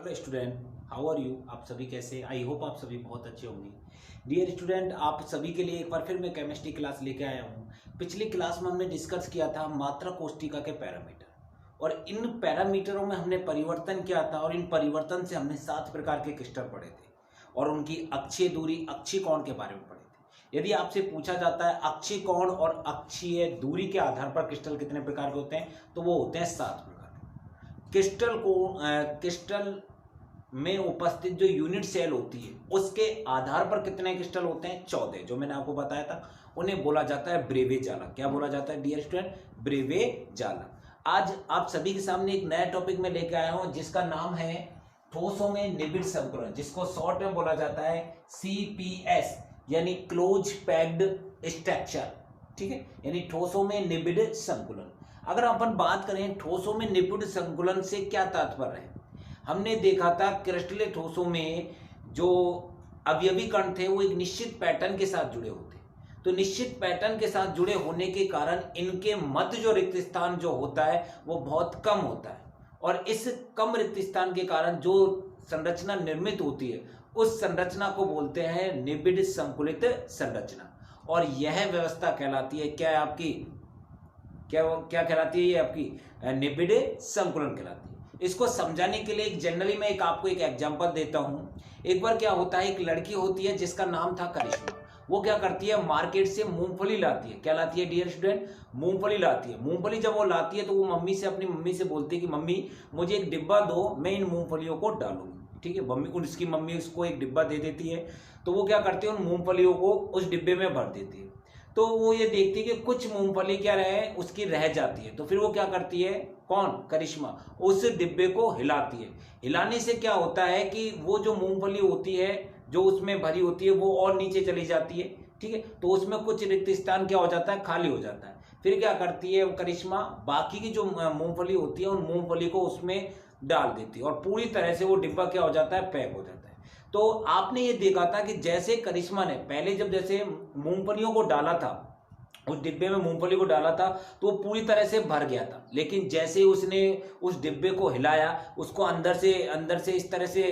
Hello student, how are you. आप सभी कैसे? आई होप आप सभी बहुत अच्छे होंगे। डियर स्टूडेंट, आप सभी के लिए एक बार फिर मैं केमिस्ट्री क्लास लेके आया हूँ। पिछली क्लास में हमने डिस्कस किया था मात्रा कोष्टिका के पैरामीटर, और इन पैरामीटरों में हमने परिवर्तन किया था, और इन परिवर्तन से हमने 7 प्रकार के क्रिस्टल पढ़े थे और उनकी अक्षीय दूरी, अक्षीय कोण के बारे में पढ़े थे। यदि आपसे पूछा जाता है अक्षीय कोण और अक्षीय दूरी के आधार पर क्रिस्टल कितने प्रकार के होते हैं, तो वो होते हैं 7 प्रकार। क्रिस्टल में उपस्थित जो यूनिट सेल होती है उसके आधार पर कितने क्रिस्टल होते हैं? 14, जो मैंने आपको बताया था। उन्हें बोला जाता है ब्रेवे जाला। क्या बोला जाता है डियर स्टूडेंट? ब्रेवे जाला। आज आप सभी के सामने एक नया टॉपिक में लेकर आया हूं जिसका नाम है ठोसों में निबिड़ संकुलन, जिसको शॉर्ट में बोला जाता है CPS, यानी क्लोज पैक्ड स्ट्रक्चर। ठीक है, यानी ठोसों में निबिड़ संकुलन। अगर अपन बात करें ठोसों में निबिड़ संकुलन से क्या तात्पर्य है, हमने देखा था क्रिस्टलीय ठोसों में जो अवयवी कण थे वो एक निश्चित पैटर्न के साथ जुड़े होते, तो निश्चित पैटर्न के साथ जुड़े होने के कारण इनके मध्य जो रिक्त स्थान जो होता है वो बहुत कम होता है, और इस कम रिक्त स्थान के कारण जो संरचना निर्मित होती है उस संरचना को बोलते हैं निबिड़ संकुलित संरचना। और यह व्यवस्था कहलाती है क्या है आपकी, क्या कहलाती है? ये आपकी निबिड़ संकुलन कहलाती है। इसको समझाने के लिए एक जनरली मैं आपको एक एग्जांपल देता हूं। एक बार क्या होता है, एक लड़की होती है जिसका नाम था करिश्मा। वो क्या करती है, मार्केट से मूंगफली लाती है। क्या लाती है डियर स्टूडेंट? मूंगफली लाती है। मूंगफली जब वो लाती है तो वो अपनी मम्मी से बोलती है कि मम्मी मुझे एक डिब्बा दो, मैं इन मूंगफलियों को डालूंगी। ठीक है, उसकी मम्मी उसको एक डिब्बा दे देती है, तो वो क्या करती है, उन मूंगफलियों को उस डिब्बे में भर देती है। तो वो ये देखती है कि कुछ मूंगफली क्या रहे उसकी रह जाती है, तो फिर वो क्या करती है, कौन? करिश्मा, उस डिब्बे को हिलाती है। हिलाने से क्या होता है कि वो जो मूंगफली होती है जो उसमें भरी होती है वो और नीचे चली जाती है। ठीक है, तो उसमें कुछ रिक्त स्थान क्या हो जाता है, खाली हो जाता है। फिर क्या करती है करिश्मा, बाकी की जो मूंगफली होती है उन मूंगफली को उसमें डाल देती है, और पूरी तरह से वो डिब्बा क्या हो जाता है, पैक हो जाता है। तो आपने ये देखा था कि जैसे करिश्मा ने पहले जब जैसे मूंगफलियों को डाला था, उस डिब्बे में मूंगफली को डाला था तो वो पूरी तरह से भर गया था, लेकिन जैसे उसने उस डिब्बे को हिलाया, उसको अंदर से इस तरह से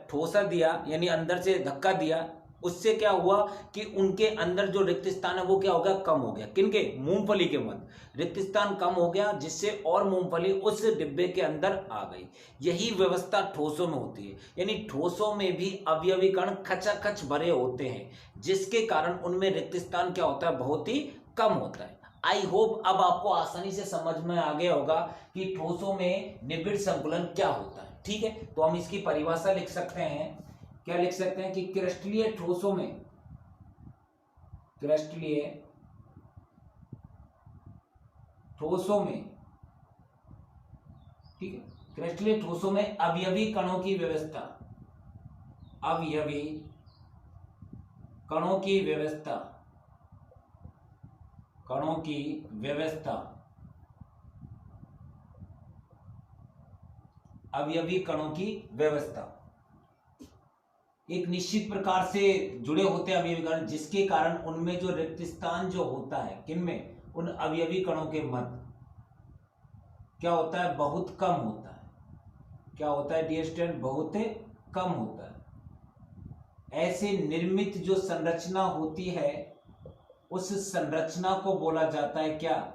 ठोसा दिया, यानी अंदर से धक्का दिया, उससे क्या हुआ कि उनके अंदर जो रिक्त स्थान है वो क्या हो गया, कम हो गया। किनके? मूंगफली के मध्य रिक्त स्थान कम हो गया, जिससे और मूंगफली उस डिब्बे के अंदर आ गई। यही व्यवस्था ठोसों में होती है, यानी ठोसों में भी अवयवी कण खचाखच भरे होते हैं, जिसके कारण उनमें रिक्त स्थान क्या होता है, बहुत ही कम होता है। आई होप अब आपको आसानी से समझ में आ गया होगा कि ठोसों में निबिड़ संकुलन क्या होता है। ठीक है, तो हम इसकी परिभाषा लिख सकते हैं। क्या लिख सकते हैं कि क्रिस्टलीय ठोसों में ठीक है, क्रिस्टलीय ठोसों में अवयवी कणों की व्यवस्था, अवयवी कणों की व्यवस्था एक निश्चित प्रकार से जुड़े होते हैं अवयवी कण, जिसके कारण उनमें जो रिक्त स्थान जो होता है, किनमें? उन अवयवी कणों के मध्य क्या होता है, बहुत कम होता है। क्या होता है डियर स्टूडेंट? बहुत कम होता है। ऐसे निर्मित जो संरचना होती है उस संरचना को बोला जाता है क्या?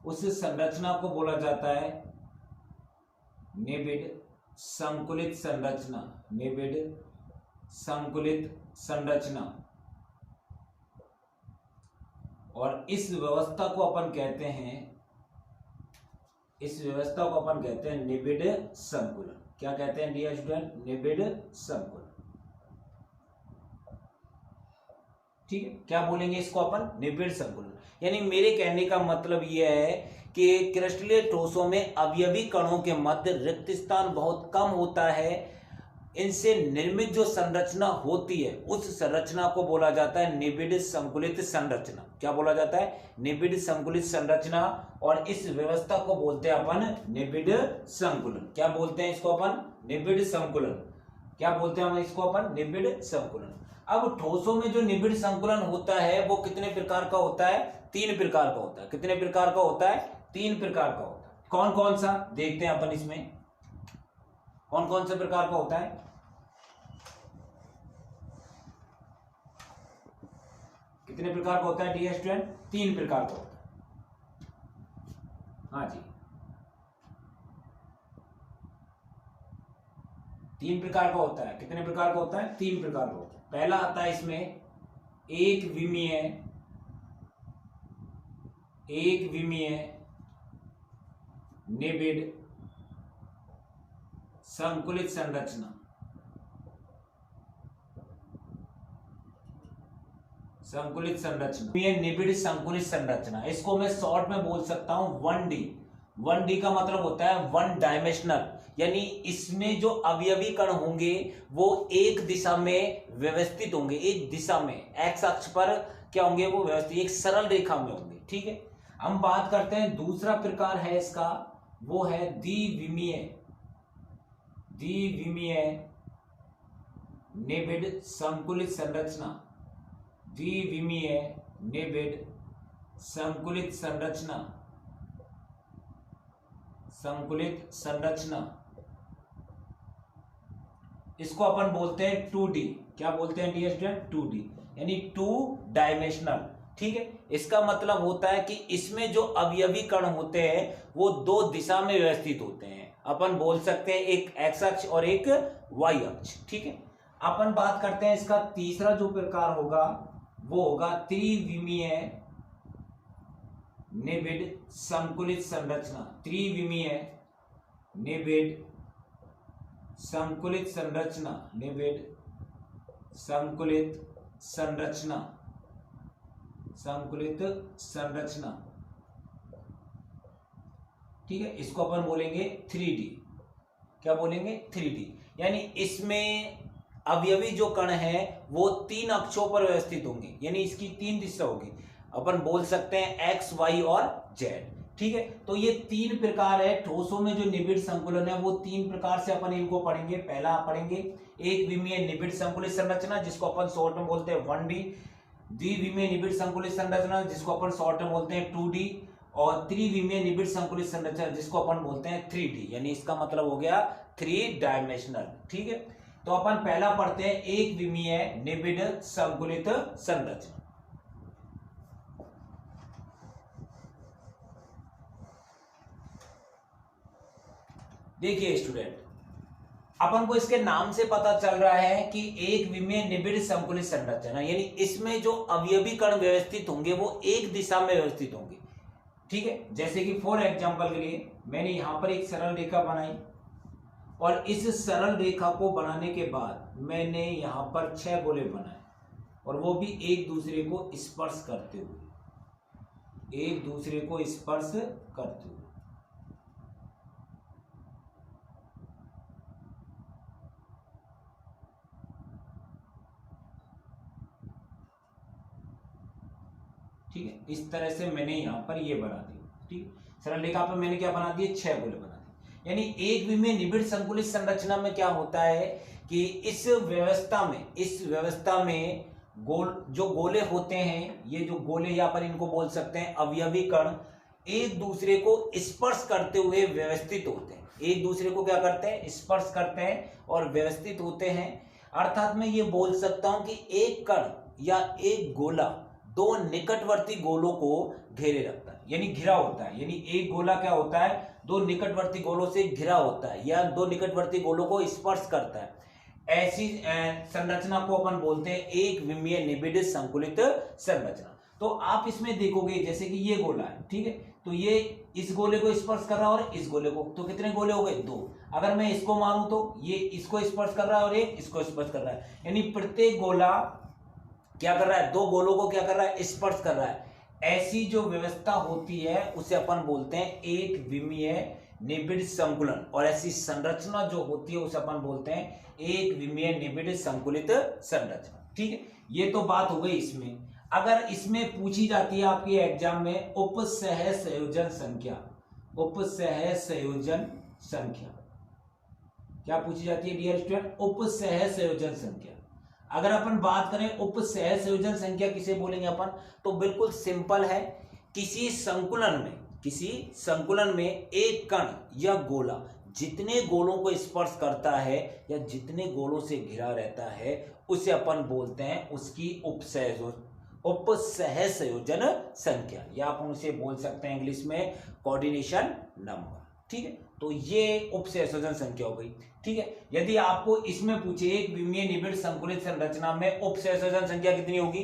उस संरचना को बोला जाता है निबिड़ संकुलित संरचना। निबिड़ संकुलित संरचना, और इस व्यवस्था को अपन कहते हैं निबिड़ संकुलन। क्या कहते हैं डियर स्टूडेंट? निबिड़ संकुलन। ठीक है, क्या बोलेंगे इसको अपन? निबिड़ संकुलन। यानी मेरे कहने का मतलब यह है कि क्रिस्टलीय ठोसों में अवयवी कणों के मध्य रिक्त स्थान बहुत कम होता है। इनसे निर्मित जो संरचना होती है उस संरचना को बोला जाता है निबिड़ संकुलित संरचना। क्या बोला जाता है? निबिड़ संकुलित संरचना, और इस व्यवस्था को बोलते हैं अपन निबिड़ संकुलन। क्या बोलते हैं इसको अपन? निबिड़ संकुलन। क्या बोलते हैं हम इसको अपन? निबिड़ संकुलन। अब ठोसों में जो निबिड़ संकुलन होता है वो कितने प्रकार का होता है? 3 प्रकार का होता है। कितने प्रकार का होता है? 3 प्रकार का होता है। कौन कौन सा देखते हैं अपन इसमें। कौन कौन से प्रकार का होता है? कितने प्रकार का होता है डियर स्टूडेंट? 3 प्रकार का होता है। हाँ जी, 3 प्रकार का होता है। कितने प्रकार का होता है? 3 प्रकार का होता है। पहला आता है इसमें एक विमीय निबिड संकुलित संरचना। निबिड संकुलित संरचना, इसको मैं शॉर्ट में बोल सकता हूं 1D। 1D का मतलब होता है वन डायमेंशनल, यानी इसमें जो अवयवी कण होंगे वो एक दिशा में व्यवस्थित होंगे, एक दिशा में एक्स अक्ष पर क्या होंगे वो व्यवस्थित, एक सरल रेखा में होंगे। ठीक है, हम बात करते हैं दूसरा प्रकार है इसका, वो है द्विविमीय निबिड संकुलित संरचना। द्विविमीय निबिड संकुलित संरचना, इसको अपन बोलते हैं 2D। क्या बोलते हैं डियर स्टूडेंट? 2D, यानी 2 डायमेंशनल। ठीक है, इसका मतलब होता है कि इसमें जो अवयवी कण होते हैं वो 2 दिशा में व्यवस्थित होते हैं। अपन बोल सकते हैं एक एक्स अक्ष और एक वाई अक्ष। ठीक है, अपन बात करते हैं इसका तीसरा जो प्रकार होगा वो होगा त्रिविमीय निबिड संकुलित संरचना। त्रिविमीय निबिड संकुलित संरचना। ठीक है, इसको अपन बोलेंगे 3D। क्या बोलेंगे? 3D, यानी इसमें अवयवी जो कण है वो 3 अक्षों पर व्यवस्थित होंगे, यानी इसकी 3 दिशा होगी। अपन बोल सकते हैं एक्स, वाई और जेड। ठीक है, तो ये 3 प्रकार है ठोसों में जो निबिड संकुलन है, वो 3 प्रकार से अपन इनको पढ़ेंगे। पहला पढ़ेंगे एक विमीय निबिड संकुलित संरचना, जिसको अपन शॉर्ट में बोलते हैं 1D। द्विविमीय निबिड संकुलित संरचना, जिसको अपन शॉर्ट में बोलते हैं 2D। और त्रिविमीय निबिड संकुलित संरचना, जिसको अपन बोलते हैं 3D, यानी इसका मतलब हो गया 3 डायमेंशनल। ठीक है, तो अपन पहला पढ़ते हैं एक विमीय निबिड संकुलित संरचना। देखिए स्टूडेंट, अपन को इसके नाम से पता चल रहा है कि एक विमीय निबिड संकुलित संरचना, यानी इसमें जो अवयवी कण व्यवस्थित होंगे वो एक दिशा में व्यवस्थित होंगे। ठीक है, जैसे कि फॉर एग्जांपल के लिए मैंने यहां पर एक सरल रेखा बनाई और इस सरल रेखा को बनाने के बाद मैंने यहां पर 6 गोले बनाए, और वो भी एक दूसरे को स्पर्श करते हुए। ठीक है, इस तरह से मैंने यहां पर ये बना दिया। ठीक है, सरल रेखा पर मैंने क्या बना दिए? 6 गोले बना दिए। यानी एक विमीय निबिड़ संकुलित संरचना में क्या होता है कि इस व्यवस्था में जो गोले होते हैं, ये जो गोले या पर इनको बोल सकते हैं अवयवी कण, एक दूसरे को स्पर्श करते हुए व्यवस्थित होते हैं। एक दूसरे को क्या करते हैं? स्पर्श करते हैं और व्यवस्थित होते हैं। अर्थात मैं ये बोल सकता हूं कि एक कण या एक गोला 2 निकटवर्ती गोलों को घेरे रखता है, यानी घिरा होता है। यानी एक गोला क्या होता है? 2 निकटवर्ती गोलों से घिरा होता है या 2 निकटवर्ती गोलों को स्पर्श करता है। ऐसी संरचना को अपन बोलते हैं एक विमीय निबिड़ संकुलित संरचना। तो आप इसमें देखोगे जैसे कि ये गोला है, ठीक है, तो ये इस गोले को स्पर्श कर रहा है और इस गोले को, तो कितने गोले हो गए? 2। अगर मैं इसको मानूं तो ये इसको स्पर्श कर रहा है और एक इसको स्पर्श कर रहा है, यानी प्रत्येक गोला क्या कर रहा है? 2 गोलों को क्या कर रहा है? स्पर्श कर रहा है। ऐसी जो व्यवस्था होती है उसे अपन बोलते हैं एक विमीय निबिड़ संकुलन, और ऐसी संरचना जो होती है उसे अपन बोलते हैं एक विमीय निबिड़ संकुलित संरचना। ठीक है, ये तो बात हो गई इसमें। अगर इसमें पूछी जाती है आपके एग्जाम में उपसह संयोजन संख्या, उपसह संयोजन संख्या क्या पूछी जाती है डियर स्टूडेंट? उपसह संयोजन संख्या। अगर अपन बात करें उपसह संयोजन संख्या किसे बोलेंगे अपन, तो बिल्कुल सिंपल है। किसी संकुलन में एक कण या गोला जितने गोलों को स्पर्श करता है या जितने गोलों से घिरा रहता है उसे अपन बोलते हैं उसकी उपसहसंयोजन संख्या, या अपन उसे बोल सकते हैं इंग्लिश में कोऑर्डिनेशन नंबर। ठीक है, तो ये उपसहसंयोजन संख्या हो गई। ठीक है, यदि आपको इसमें पूछे एक विमीय निबिड़ संकुलित संरचना में उपसहसंयोजन संख्या कितनी होगी,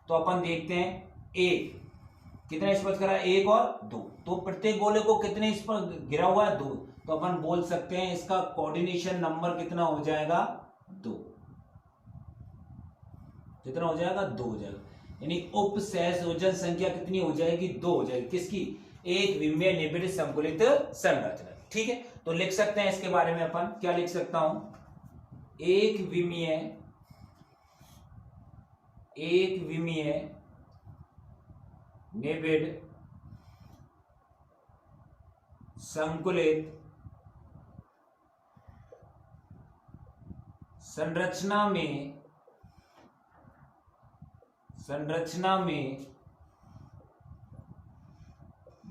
तो अपन देखते हैं एक कितना स्पर्श करा, एक और दो, तो प्रत्येक गोले को कितने स्पर्श घिरा हुआ है, दो, तो अपन बोल सकते हैं इसका कोऑर्डिनेशन नंबर कितना हो जाएगा, दो। कितना हो जाएगा, दो हो जाएगा, यानी उपसहसंयोजन संख्या कितनी हो जाएगी, दो हो जाएगी। किसकी, एक विमीय निबिड़ संकुलित संरचना। ठीक है, तो लिख सकते हैं इसके बारे में अपन, क्या लिख सकता हूं, एक विमीय निबिड़ संकुलित संरचना में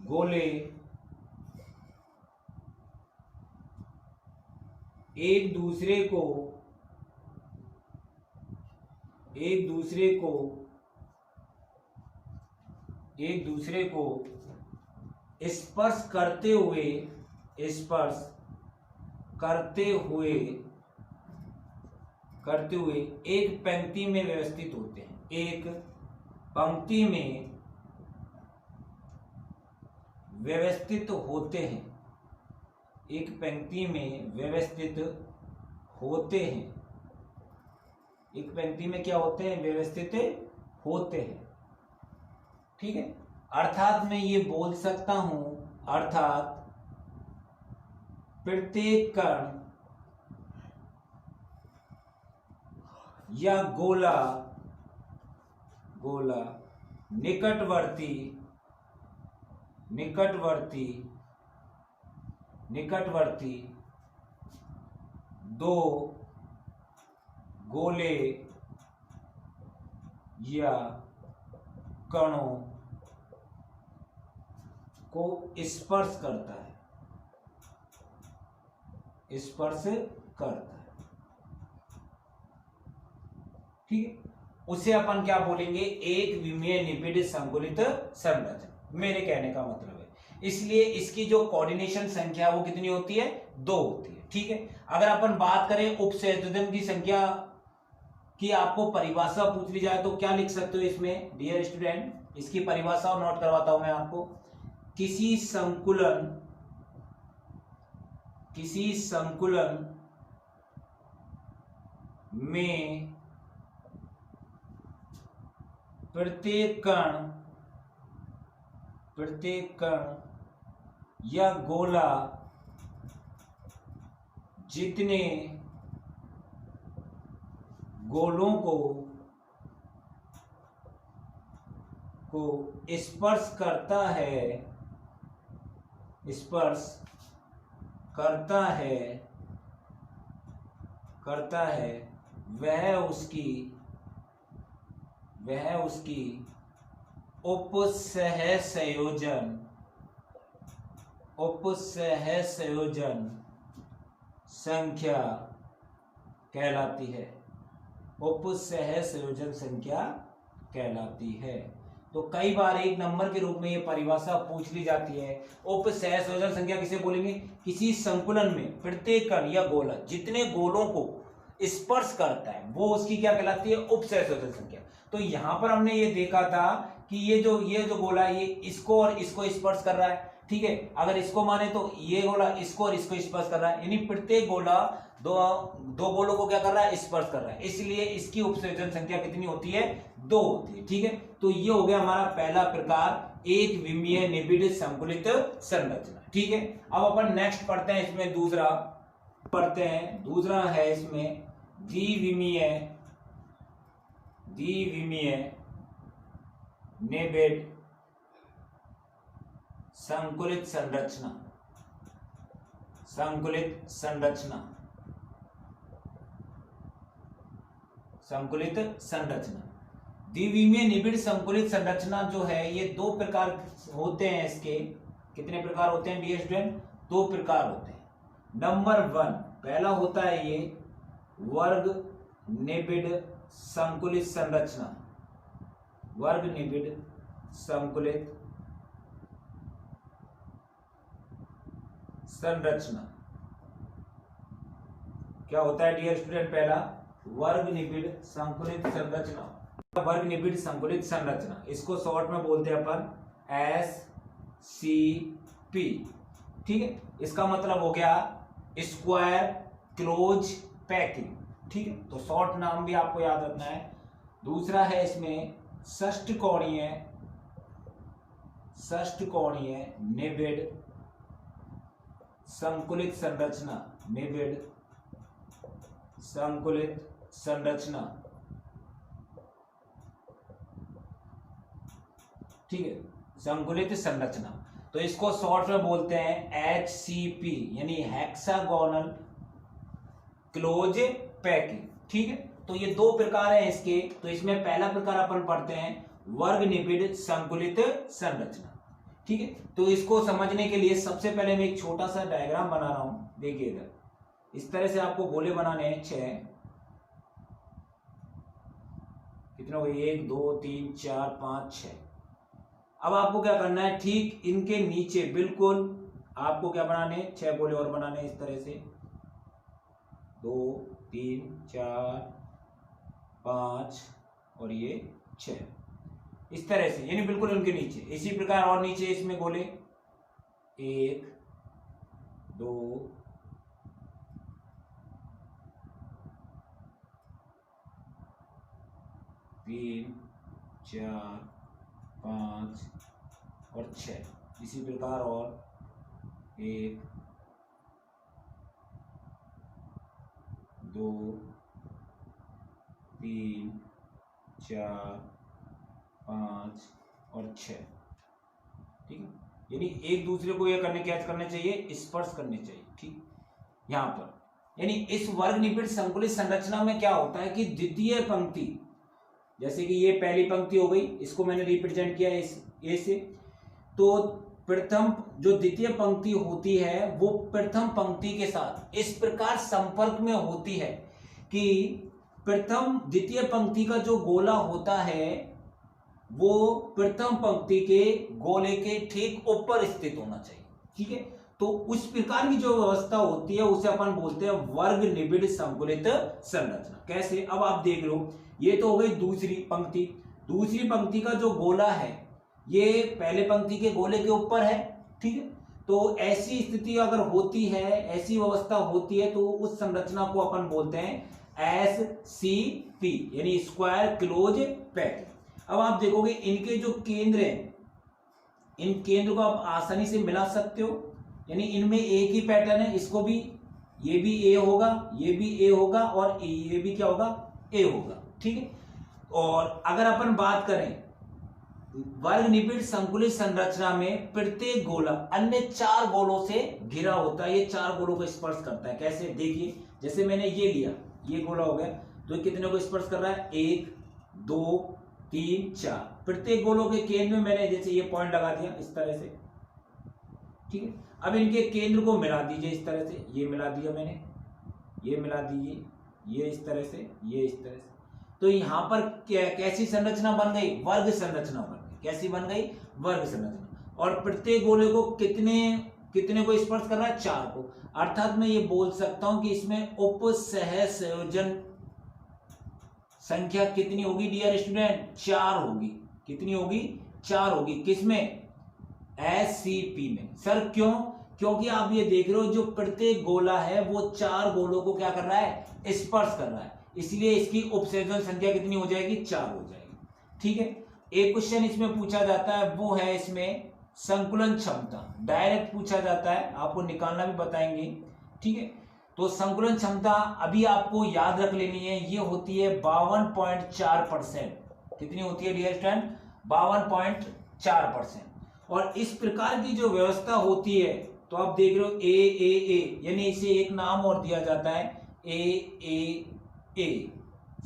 गोले एक दूसरे को स्पर्श करते हुए एक पंक्ति में व्यवस्थित होते हैं, एक पंक्ति में व्यवस्थित होते हैं, एक पंक्ति में व्यवस्थित होते हैं, एक पंक्ति में क्या होते हैं, व्यवस्थित होते हैं। ठीक है, अर्थात मैं ये बोल सकता हूं, अर्थात प्रत्येक कण या गोला निकटवर्ती दो गोले या कणों को स्पर्श करता है, ठीक है, उसे अपन क्या बोलेंगे, एक विमीय निबिड़ संकुलित संरचना। मेरे कहने का मतलब है, इसलिए इसकी जो कोऑर्डिनेशन संख्या वो कितनी होती है, दो होती है। ठीक है, अगर अपन बात करें उपसहसंयोजन की संख्या की, आपको परिभाषा पूछ ली जाए तो क्या लिख सकते हो इसमें, डियर स्टूडेंट, इसकी परिभाषा और नोट करवाता हूं मैं आपको। किसी संकुलन में प्रत्येक कण या गोला जितने गोलों को स्पर्श करता है वह उसकी उपसहसंयोजन संख्या कहलाती है, उपसहसंयोजन संख्या कहलाती है। तो कई बार एक नंबर के रूप में ये परिभाषा पूछ ली जाती है। उपसहसंयोजन संख्या किसे बोलेंगे, किसी संकुलन में प्रत्येक कण या गोला जितने गोलों को स्पर्श करता है वो उसकी क्या कहलाती है, उपसहसंयोजन संख्या। तो यहां पर हमने ये देखा था कि ये जो गोला है ये इसको और इसको स्पर्श कर रहा है। ठीक है, अगर इसको माने तो ये गोला इसको और इसको स्पर्श कर रहा है, यानी प्रत्येक गोला दो गोलों को क्या कर रहा है, स्पर्श कर रहा है, इसलिए इसकी उपसंयोजन संख्या कितनी होती है, दो होती है। ठीक है, तो ये हो गया हमारा पहला प्रकार, एक विमीय निबिड़ संकुलित संरचना। ठीक है, अब अपन नेक्स्ट पढ़ते हैं, इसमें दूसरा है इसमें द्विविमीय निबिड़ संकुलित संरचना। द्विविमीय निबिड़ संकुलित संरचना जो है ये दो प्रकार होते हैं। इसके कितने प्रकार होते हैं डियर स्टूडेंट, दो प्रकार होते हैं। नंबर 1 पहला होता है ये वर्ग निबिड संकुलित संरचना, वर्ग निबिड संकुलित संरचना। क्या होता है डियर स्टूडेंट? पहला वर्ग निबिड़ संकुलित संरचना, वर्ग निबिड़ संकुलित संरचना, इसको शॉर्ट में बोलते हैं अपन SCP। ठीक है, इसका मतलब हो गया स्क्वायर क्लोज पैकिंग। ठीक है, तो शॉर्ट नाम भी आपको याद रखना है। दूसरा है इसमें षष्ठकोणीय निबिड़ संकुलित संरचना, निबिड़ संकुलित संरचना। ठीक है, संकुलित संरचना, तो इसको शॉर्ट में बोलते हैं HCP यानी हेक्सागोनल क्लोज पैकिंग। ठीक है, तो ये दो प्रकार हैं इसके। तो इसमें पहला प्रकार अपन पढ़ते हैं वर्ग निबिड़ संकुलित संरचना। ठीक है, तो इसको समझने के लिए सबसे पहले मैं एक छोटा सा डायग्राम बना रहा हूं। देखिए इधर इस तरह से आपको गोले बनाने हैं 6। कितने हो गए? 1 2 3 4 5 6। अब आपको क्या करना है, ठीक इनके नीचे बिल्कुल आपको क्या बनाने, 6 गोले और बनाने इस तरह से, 2 3 4 5 और ये 6 इस तरह से, यानी बिल्कुल उनके नीचे। इसी प्रकार और नीचे इसमें गोले 1 2 3 4 5 और 6। इसी प्रकार और 1 2 3 4 5 और 6। ठीक है, यानी एक दूसरे को ये करने, कैच करने चाहिए, स्पर्श करने चाहिए। ठीक, यहां पर यानी इस वर्ग निबिड़ संकुलित संरचना में क्या होता है कि द्वितीय पंक्ति, जैसे कि ये पहली पंक्ति हो गई, इसको मैंने रिप्रेजेंट किया इस ए से, तो प्रथम जो द्वितीय पंक्ति होती है वो प्रथम पंक्ति के साथ इस प्रकार संपर्क में होती है कि प्रथम द्वितीय पंक्ति का जो गोला होता है वो प्रथम पंक्ति के गोले के ठीक ऊपर स्थित होना चाहिए। ठीक है, तो उस प्रकार की जो व्यवस्था होती है उसे अपन बोलते हैं वर्ग निबिड़ संकुलित संरचना। कैसे? अब आप देख लो, ये तो हो गई दूसरी पंक्ति। दूसरी पंक्ति का जो गोला है ये पहले पंक्ति के गोले के ऊपर है। ठीक है, तो ऐसी स्थिति अगर होती है, ऐसी व्यवस्था होती है, तो उस संरचना को अपन बोलते हैं SCP यानी स्क्वायर क्लोज पैकिंग। अब आप देखोगे इनके जो केंद्र हैं, इन केंद्र को आप आसानी से मिला सकते हो, यानी इनमें एक ही पैटर्न है। इसको भी, ये भी ए होगा, ये भी ए होगा और ये भी क्या होगा, ए होगा। ठीक है, और अगर अपन बात करें वर्ग निबिड़ संकुलित संरचना में प्रत्येक गोला अन्य 4 गोलों से घिरा होता है। ये 4 गोलों को स्पर्श करता है। कैसे? देखिए, जैसे मैंने ये लिया, ये गोला हो गया, तो ये कितने को स्पर्श कर रहा है? 1 2 3 4। प्रत्येक गोलों के केंद्र में मैंने जैसे ये पॉइंट लगा दिया इस तरह से। ठीक है, अब इनके केंद्र को मिला दीजिए इस तरह से, ये मिला दिया मैंने, ये मिला दीजिए, ये इस तरह से, ये इस तरह से। तो यहां पर कैसी संरचना बन गई? वर्ग संरचना बन गई। कैसी बन गई? वर्ग संरचना। और प्रत्येक गोले को कितने को स्पर्श कर रहा है? 4 को। अर्थात मैं ये बोल सकता हूं कि इसमें उपसहसंयोजन संख्या कितनी होगी डियर स्टूडेंट? 4 होगी। कितनी होगी? 4 होगी। किसमें? SCP में। सर क्यों? क्योंकि आप ये देख रहे हो जो प्रत्येक गोला है वो 4 गोलों को क्या कर रहा है? स्पर्श कर रहा है, इसलिए इसकी उपसंयोजन संख्या कितनी हो जाएगी? 4 हो जाएगी। ठीक है, एक क्वेश्चन इसमें पूछा जाता है, वो है इसमें संकुलन क्षमता। डायरेक्ट पूछा जाता है, आपको निकालना भी बताएंगे। ठीक है, तो संकुलन क्षमता अभी आपको याद रख लेनी है, ये होती है 52.4%। कितनी होती है डियर स्टूडेंट? 52.4%। और इस प्रकार की जो व्यवस्था होती है, तो आप देख रहे हो ए, यानी इसे एक नाम और दिया जाता है ए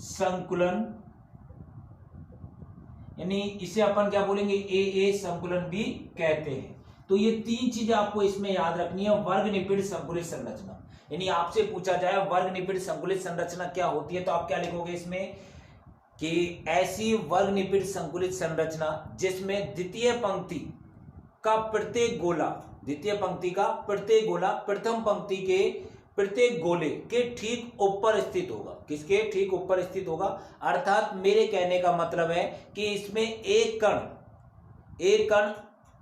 संकुलन, यानी इसे अपन क्या बोलेंगे? ए संकुलन भी कहते हैं। तो ये 3 चीजें आपको इसमें याद रखनी है वर्ग निबिड़ संकुलित संरचना। यानी आपसे पूछा जाए वर्ग निबिड़ संकुलित संरचना क्या होती है, तो आप क्या लिखोगे इसमें कि ऐसी वर्ग निबिड़ संकुलित संरचना जिसमें द्वितीय पंक्ति का प्रत्येक गोला, द्वितीय पंक्ति का प्रत्येक गोला प्रथम पंक्ति के प्रत्येक गोले के ठीक ऊपर स्थित होगा। किसके ठीक ऊपर स्थित होगा? अर्थात मेरे कहने का मतलब है कि इसमें एक कण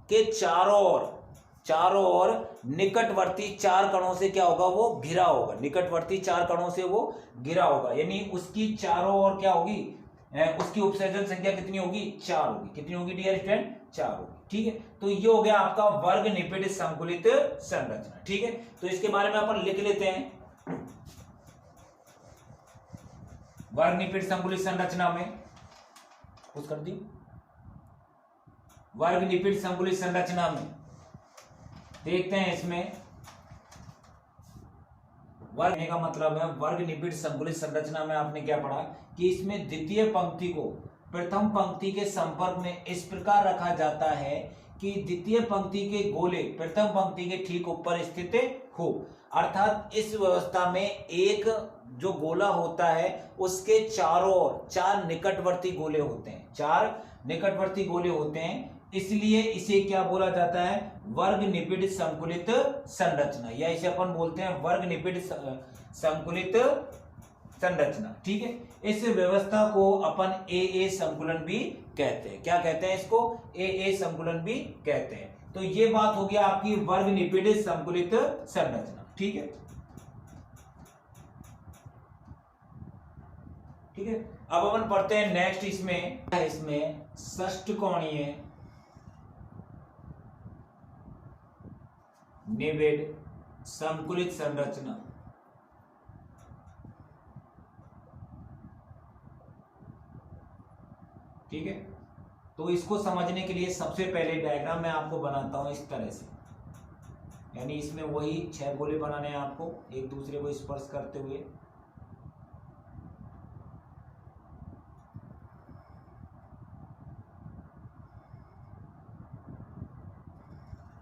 के चारों ओर निकटवर्ती 4 कणों से क्या होगा? वो घिरा होगा। निकटवर्ती 4 कणों से वो घिरा होगा, यानी उसकी चारों ओर क्या होगी? उसकी उपसर्जन संख्या कितनी होगी? 4 होगी। कितनी होगी डियर स्टूडेंट? 4 होगी। ठीक है, तो ये हो गया आपका वर्ग निबिड़ संकुलित संरचना। ठीक है, तो इसके बारे में अपन लिख लेते हैं। वर्ग निबिड़ संकुलित संरचना में कुछ कर दी। वर्ग निबिड़ संकुलित संरचना में देखते हैं, इसमें वर्ग का मतलब है वर्ग निबिड़ संकुलित संरचना में आपने क्या पढ़ा कि इसमें द्वितीय पंक्ति को प्रथम पंक्ति के संपर्क में इस प्रकार रखा जाता है कि द्वितीय पंक्ति के गोले प्रथम पंक्ति के ठीक ऊपर स्थित हो। अर्थात इस व्यवस्था में एक जो गोला होता है उसके चारों ओर 4 निकटवर्ती गोले होते हैं, 4 निकटवर्ती गोले होते हैं, इसलिए इसे क्या बोला जाता है? वर्ग निबिड़ संकुलित संरचना, या इसे अपन बोलते हैं वर्ग निबिड़ संकुलित संरचना। ठीक है, इस व्यवस्था को अपन ए संकुलन भी कहते हैं। क्या कहते हैं इसको? ए संकुलन भी कहते हैं। तो ये बात हो गया आपकी वर्ग निबिड़ संकुलित संरचना। ठीक है, ठीक है, अब अपन पढ़ते हैं नेक्स्ट। इसमें षष्ठकोणीय निबिड़ संकुलित संरचना। ठीक है, तो इसको समझने के लिए सबसे पहले डायग्राम मैं आपको बनाता हूं इस तरह से, यानी इसमें वही 6 गोले बनाने हैं आपको एक दूसरे को स्पर्श करते हुए।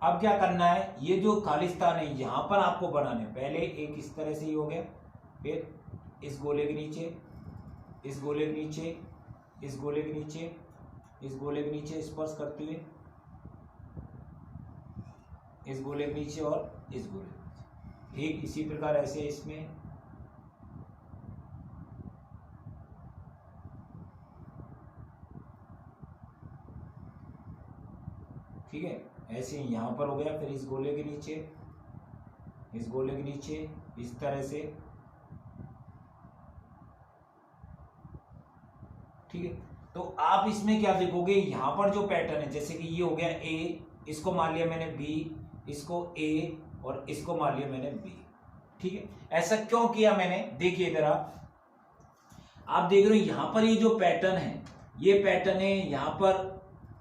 अब क्या करना है? ये जो खालिस्तान है यहां पर आपको बनाने, पहले एक इस तरह से ही हो गया, फिर इस गोले के नीचे, इस गोले के नीचे, इस गोले के नीचे, इस गोले के नीचे स्पर्श करते हुए, इस गोले के नीचे और इस गोले के नीचे। ठीक इसी प्रकार ऐसे इसमें ठीक है, ऐसे यहां पर हो गया, फिर इस गोले के नीचे, इस गोले के नीचे, इस तरह से। ठीक है, तो आप इसमें क्या देखोगे? यहां पर जो पैटर्न है, जैसे कि ये हो गया ए, इसको मान लिया मैंने बी, इसको ए और इसको मान लिया मैंने बी। ठीक है, ऐसा क्यों किया मैंने? देखिए जरा, आप देख रहे हो यहां पर ये जो पैटर्न है, ये पैटर्न है यहां पर,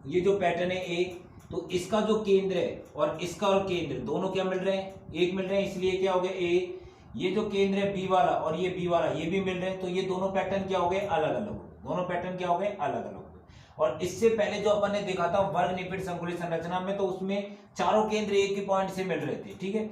ये जो पैटर्न है ए, तो इसका जो केंद्र है और इसका और केंद्र दोनों क्या मिल रहे हैं? एक मिल रहे हैं, इसलिए क्या हो गया ए। ये जो केंद्र है बी वाला और ये बी वाला, ये भी मिल रहे हैं, तो ये दोनों पैटर्न क्या हो गए? अलग अलग हो गए। दोनों पैटर्न क्या हो गए? अलग अलग हो गए। और इससे पहले जो अपन ने देखा था वर्ग निबिड़ संकुलित संरचना में, तो उसमें चारों केंद्र एक ही पॉइंट से मिल रहे थे। ठीक है,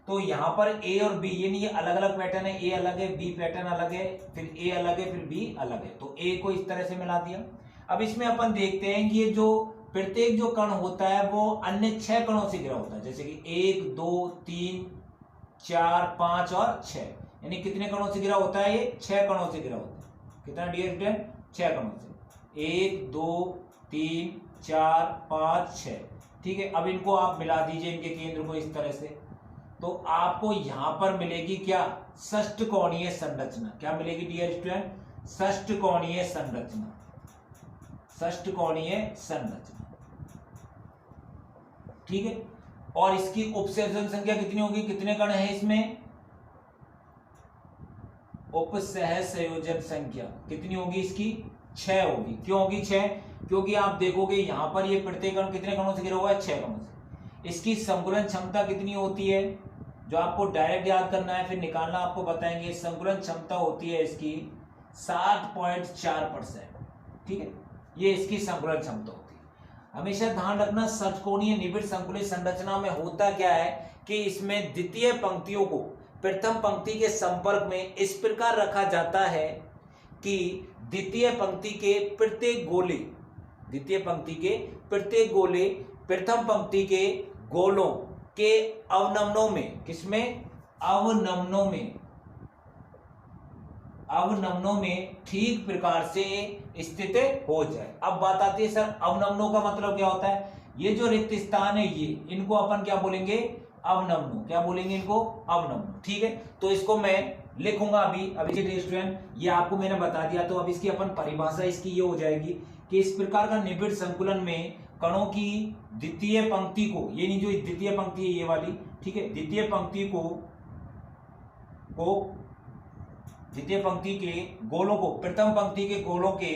तो यहाँ पर ए और बी, ये अलग अलग पैटर्न है, ए अलग है, बी पैटर्न अलग है, फिर ए अलग है, फिर बी अलग है, तो ए को इस तरह से मिला दिया। अब इसमें अपन देखते हैं कि ये जो प्रत्येक जो कण होता है वो अन्य 6 कणों से घिरा होता है, जैसे कि 1 2 3 4 5 और 6, यानी कितने कणों से घिरा होता है? ये 6 कणों से घिरा होता है। कितना डियर स्टूडेंट? 6 कणों से, 1 2 3 4 5 6। ठीक है, अब इनको आप मिला दीजिए, इनके केंद्र को इस तरह से, तो आपको यहां पर मिलेगी क्या? षष्ठकोणीय संरचना। क्या मिलेगी डियर स्टूडेंट? षष्ठकोणीय संरचना, षष्ठकोणीय संरचना। ठीक है, और इसकी उपसर्जन संख्या कितनी होगी? कितने कण है इसमें? उपसह संयोजन संख्या कितनी होगी इसकी? 6 होगी। क्यों होगी 6? क्योंकि आप देखोगे यहां पर ये प्रत्येक कण कितने कणों से घिरा हुआ है? 6 कणों से। इसकी संकुलन क्षमता कितनी होती है? जो आपको डायरेक्ट याद करना है, फिर निकालना आपको बताएंगे। संकुलन क्षमता होती है इसकी 7.4%। ठीक है, ये इसकी संकुलन क्षमता होती है। हमेशा ध्यान रखना, षटकोणीय निबिड़ संकुलित संरचना में होता क्या है कि इसमें द्वितीय पंक्तियों को प्रथम पंक्ति के संपर्क में इस प्रकार रखा जाता है कि द्वितीय पंक्ति के प्रत्येक गोले प्रथम पंक्ति के गोलों के अवनमनों में, किसमें? अवनमनों में ठीक प्रकार से स्थित हो जाए। अब बात आती है सर अवनमनों का मतलब क्या होता है? ये जो रिक्त स्थान है ये, इनको अपन क्या बोलेंगे? अवनमनों। क्या बोलेंगे इनको? अवनमनों। ठीक है, तो इसको मैं लिखूंगा अभी स्टूडेंट, ये आपको मैंने बता दिया। तो अब इसकी अपन परिभाषा इसकी ये हो जाएगी कि इस प्रकार का निबिड़ संकुलन में कणों की द्वितीय पंक्ति को, ये नहीं जो द्वितीय पंक्ति है ये वाली, ठीक है, द्वितीय पंक्ति के गोलों को प्रथम पंक्ति के गोलों के,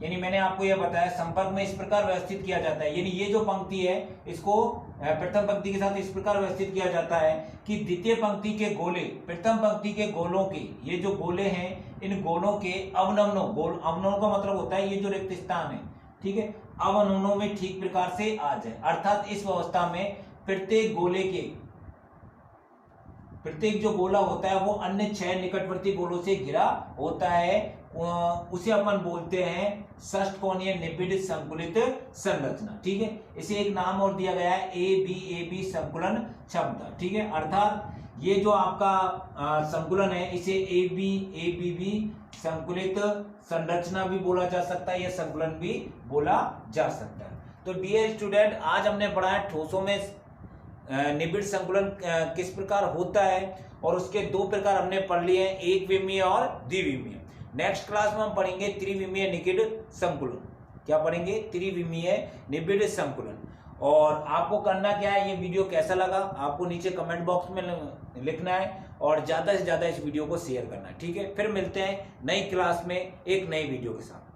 यानी मैंने आपको यह बताया, संपर्क में इस प्रकार व्यवस्थित किया जाता है। यानी ये जो पंक्ति है इसको प्रथम पंक्ति के साथ इस प्रकार व्यवस्थित किया जाता है कि द्वितीय पंक्ति के गोले प्रथम पंक्ति के गोलों के, ये जो गोले हैं इन गोलों के अवनमनों का मतलब होता है ये जो रिक्त स्थान है, ठीक है, अवनमनों में ठीक प्रकार से आ जाए। अर्थात इस व्यवस्था में प्रत्येक जो गोला होता है वो अन्य 6 निकटवर्ती गोलों से घिरा होता है। उसे अपन बोलते हैं षष्ठकोणीय निबिड़ संकुलित संरचना। ठीक है, इसे एक नाम और दिया गया है ए बी संकुलन क्षमता। ठीक है, अर्थात ये जो आपका संकुलन है इसे ए बी संकुलित संरचना भी बोला जा सकता है या संकुलन भी बोला जा सकता है। तो डियर स्टूडेंट, आज हमने पढ़ा है ठोसों में निबिड़ संकुलन किस प्रकार होता है और उसके 2 प्रकार हमने पढ़ लिए हैं, एक विमीय और द्विविमीय। नेक्स्ट क्लास में हम पढ़ेंगे त्रिविमीय निबिड़ संकुलन। क्या पढ़ेंगे? त्रिविमीय निबिड़ संकुलन। और आपको करना क्या है, ये वीडियो कैसा लगा आपको नीचे कमेंट बॉक्स में लिखना है और ज्यादा से ज्यादा इस वीडियो को शेयर करना है। ठीक है, फिर मिलते हैं नई क्लास में एक नई वीडियो के साथ।